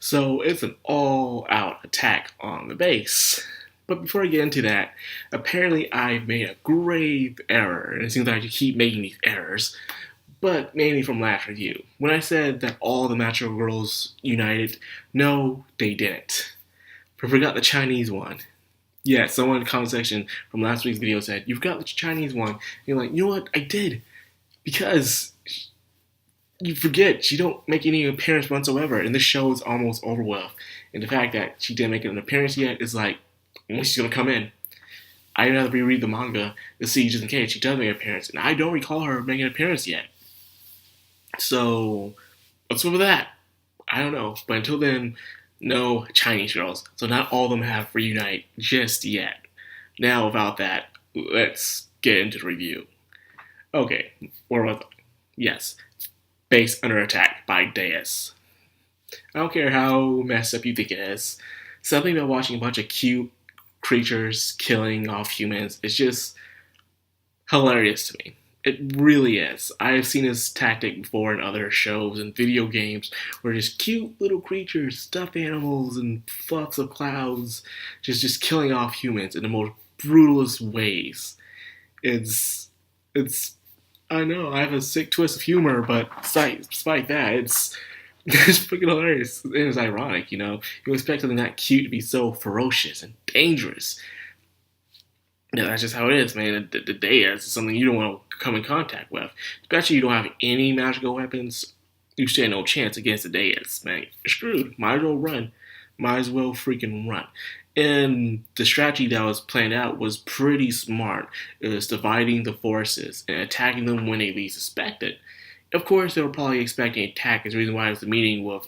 So it's an all-out attack on the base. But before I get into that, apparently I made a grave error, and it seems like I keep making these errors, but mainly from last review. When I said that all the Macho Girls united, no, they didn't. I forgot the Chinese one. Yeah, someone in the comment section from last week's video said, you forgot the Chinese one. And you're like, you know what, I did. Because you forget she don't make any appearance whatsoever, and this show is almost over with. And the fact that she didn't make an appearance yet is like, when she's gonna come in. I'd rather reread the manga to see just in case she does make an appearance, and I don't recall her making an appearance yet. So what's up with that? I don't know. But until then, no Chinese girls. So not all of them have reunite just yet. Now without that, let's get into the review. Okay, where was I? Yes. Base under attack by Deus. I don't care how messed up you think it is. Something about watching a bunch of cute creatures killing off humans is just hilarious to me. It really is. I've seen this tactic before in other shows and video games where just cute little creatures, stuffed animals, and fluffs of clouds just killing off humans in the most brutalist ways. It's I know I have a sick twist of humor, but despite that, it's freaking hilarious. And it's ironic, you know. You expect something that cute to be so ferocious and dangerous. Yeah, that's just how it is, man. The Deus is something you don't want to come in contact with. Especially if you don't have any magical weapons, you stand no chance against the Deus, man. You're screwed. Might as well run. Might as well freaking run. And the strategy that was planned out was pretty smart. It was dividing the forces and attacking them when they least suspected. Of course, they were probably expecting an attack. Is the reason why it was the meeting with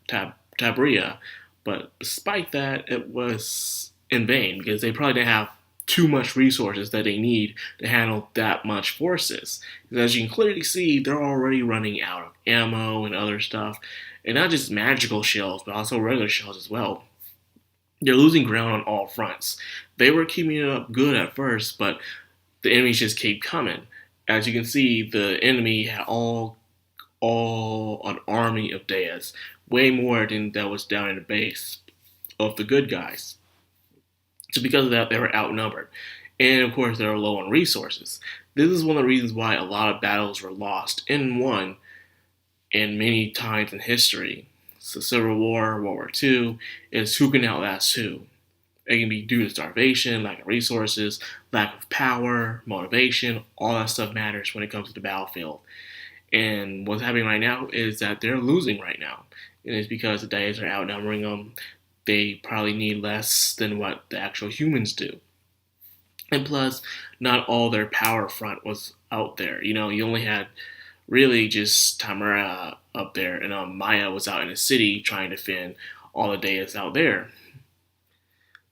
Tabria. But despite that, it was in vain because they probably didn't have too much resources that they need to handle that much forces. Because as you can clearly see, they're already running out of ammo and other stuff. And not just magical shells, but also regular shells as well. They're losing ground on all fronts. They were keeping it up good at first, but the enemies just keep coming. As you can see, the enemy had all an army of Deus, way more than that was down in the base of the good guys. So because of that, they were outnumbered. And of course, they were low on resources. This is one of the reasons why a lot of battles were lost and won in many times in history. So Civil War, World War II, is who can outlast who. It can be due to starvation, lack of resources, lack of power, motivation, all that stuff matters when it comes to the battlefield. And what's happening right now is that they're losing right now. And it's because the Deus are outnumbering them. They probably need less than what the actual humans do. And plus, not all their power front was out there. You know, you only had really just Tamara up there, and Maya was out in the city trying to defend all the Deus out there.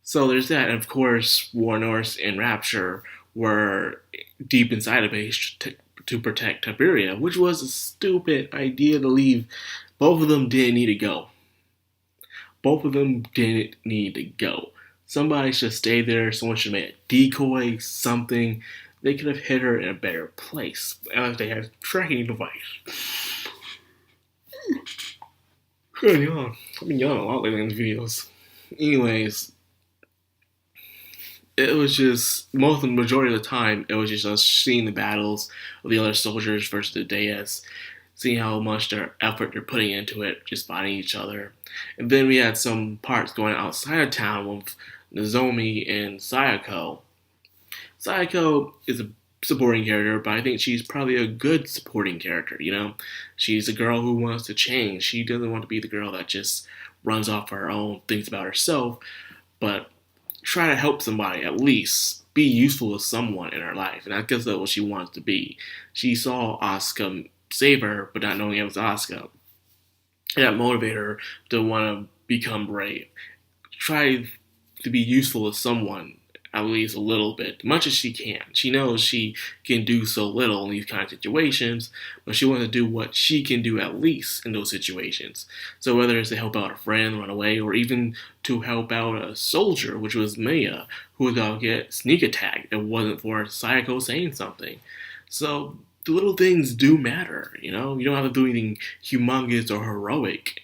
So there's that, and of course, War Norse and Rapture were deep inside a base to protect Tiberia, which was a stupid idea to leave. Both of them didn't need to go. Both of them didn't need to go. Somebody should stay there. Someone should make a decoy, something. They could have hit her in a better place. Unless they had a tracking device. I've been yelling a lot lately in the videos. Anyways, it was just, the majority of the time, it was just us seeing the battles of the other soldiers versus the Deus, seeing how much their effort they're putting into it, just fighting each other. And then we had some parts going outside of town with Nozomi and Sayako. Sayako is a supporting character, but I think she's probably a good supporting character, you know? She's a girl who wants to change. She doesn't want to be the girl that just runs off her own, thinks about herself, but try to help somebody at least. Be useful to someone in her life, and I guess that's what she wants to be. She saw Asuka save her, but not knowing it was Asuka. That motivated her to want to become brave. Try to be useful to someone, at least a little bit, as much as she can. She knows she can do so little in these kind of situations, but she wants to do what she can do at least in those situations. So whether it's to help out a friend run away, or even to help out a soldier, which was Mia, who was going to get sneak attacked if it wasn't for Sayako saying something. So the little things do matter, you know? You don't have to do anything humongous or heroic,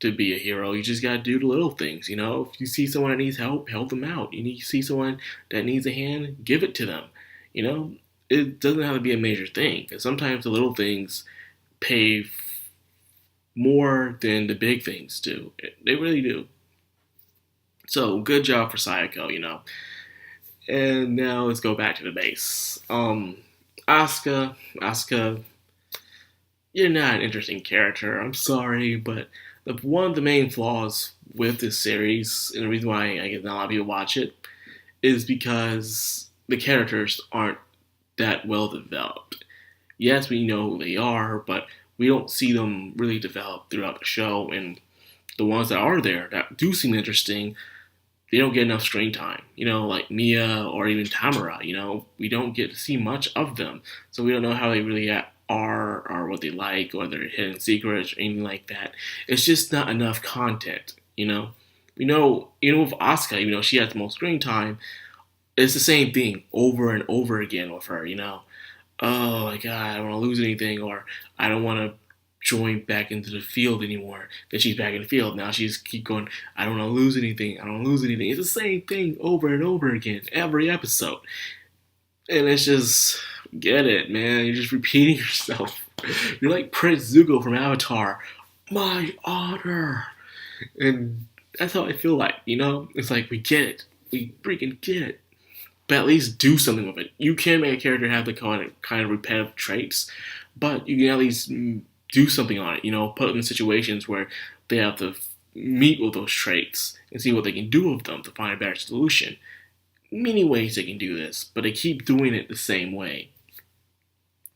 to be a hero. You just gotta do the little things, you know. If you see someone that needs help, help them out. You see someone that needs a hand, give it to them. You know, it doesn't have to be a major thing. Because sometimes the little things pay more than the big things do. They really do. So good job for Sayako, you know. And now let's go back to the base. Asuka, you're not an interesting character. I'm sorry, but one of the main flaws with this series, and the reason why I guess not a lot of people watch it, is because the characters aren't that well developed. Yes, we know who they are, but we don't see them really develop throughout the show, and the ones that are there that do seem interesting, they don't get enough screen time. You know, like Mia or even Tamara, you know, we don't get to see much of them, so we don't know how they really are or what they like or their hidden secrets or anything like that. It's just not enough content, you know. We know, you know, with Asuka, even though she has the most screen time, it's the same thing over and over again with her, you know. Oh my god, I don't want to lose anything, or I don't want to join back into the field anymore. Then she's back in the field. Now she's keep going, I don't want to lose anything. I don't want to lose anything. It's the same thing over and over again, every episode. And it's just, get it, man. You're just repeating yourself. You're like Prince Zuko from Avatar. My honor. And that's how I feel like, you know? It's like, we get it. We freaking get it. But at least do something with it. You can make a character have the kind of repetitive traits, but you can at least do something on it. You know, put them in situations where they have to meet with those traits and see what they can do with them to find a better solution. Many ways they can do this, but they keep doing it the same way.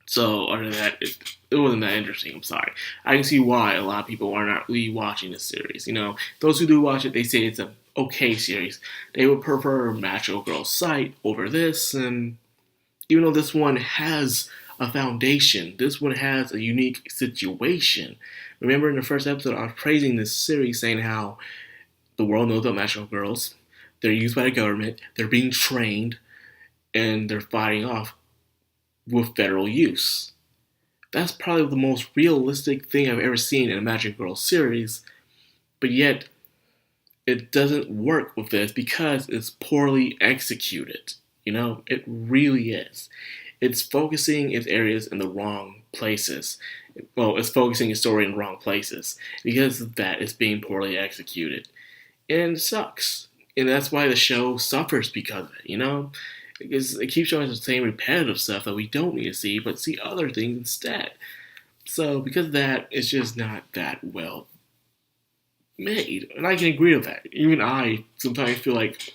So, other than that, it wasn't that interesting. I'm sorry. I can see why a lot of people are not really watching this series. You know, those who do watch it, they say it's a okay series. They would prefer Magical Girl Sight over this, and even though this one has a foundation, this one has a unique situation. Remember in the first episode, I was praising this series, saying how the world knows about Magical Girls. They're used by the government. They're being trained, and they're fighting off with federal use. That's probably the most realistic thing I've ever seen in a Magical Girl series, but yet it doesn't work with this because it's poorly executed. You know, it really is. It's focusing its areas in the wrong places. Well, it's focusing its story in the wrong places. Because of that, it's being poorly executed. And it sucks. And that's why the show suffers because of it, you know? Because it keeps showing us the same repetitive stuff that we don't need to see, but see other things instead. So, because of that, it's just not that well made. And I can agree with that. Even I sometimes feel like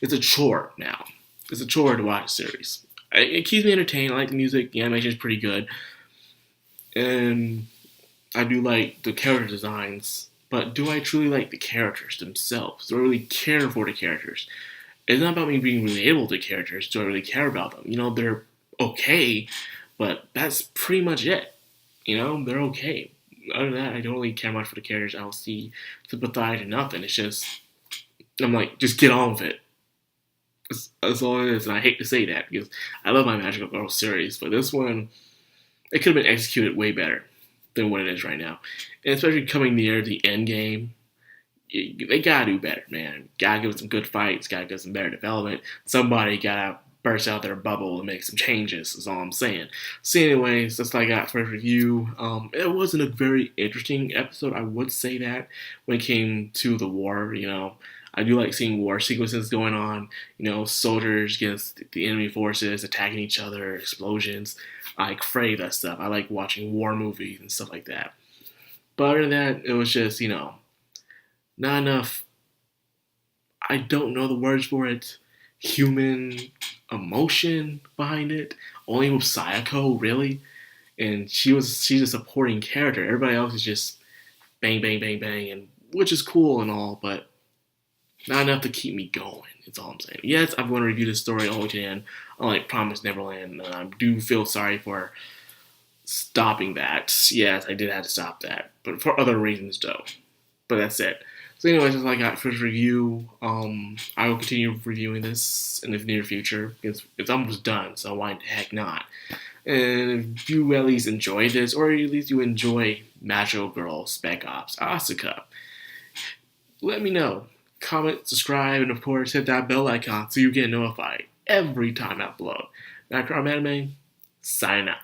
it's a chore now. It's a chore to watch a series. It keeps me entertained. I like the music. The animation is pretty good. And I do like the character designs. But do I truly like the characters themselves? Do I really care for the characters? It's not about me being relatable to characters. Do I really care about them? You know, they're okay. But that's pretty much it. You know, they're okay. Other than that, I don't really care much for the characters. I don't see sympathize or nothing. It's just, I'm like, just get on with it. That's all it is, and I hate to say that because I love my Magical Girl series, but this one, it could have been executed way better than what it is right now. And especially coming near the end game, they gotta do better, man. Gotta give it some good fights, gotta give some better development. Somebody gotta burst out their bubble and make some changes, is all I'm saying. So anyways, that's what I got for a review. It wasn't a very interesting episode, I would say that, when it came to the war, you know. I do like seeing war sequences going on, you know, soldiers against the enemy forces, attacking each other, explosions. I crave that stuff. I like watching war movies and stuff like that. But other than that, it was just, you know, not enough, I don't know the words for it, human emotion behind it. Only with Sayako, really. And she's a supporting character. Everybody else is just bang, bang, bang, bang, and which is cool and all, but not enough to keep me going, that's all I'm saying. Yes, I'm going to review this story all the way to the end, unlike Promised Neverland, and I do feel sorry for stopping that. Yes, I did have to stop that, but for other reasons, though. But that's it. So anyways, that's all I got for this review. I will continue reviewing this in the near future, because it's almost done, so why the heck not? And if you at least enjoy this, or at least you enjoy Magical Girl Spec Ops Asuka, let me know. Comment, subscribe, and of course hit that bell icon so you get notified every time I upload. Madcrownxox Anime, sign out.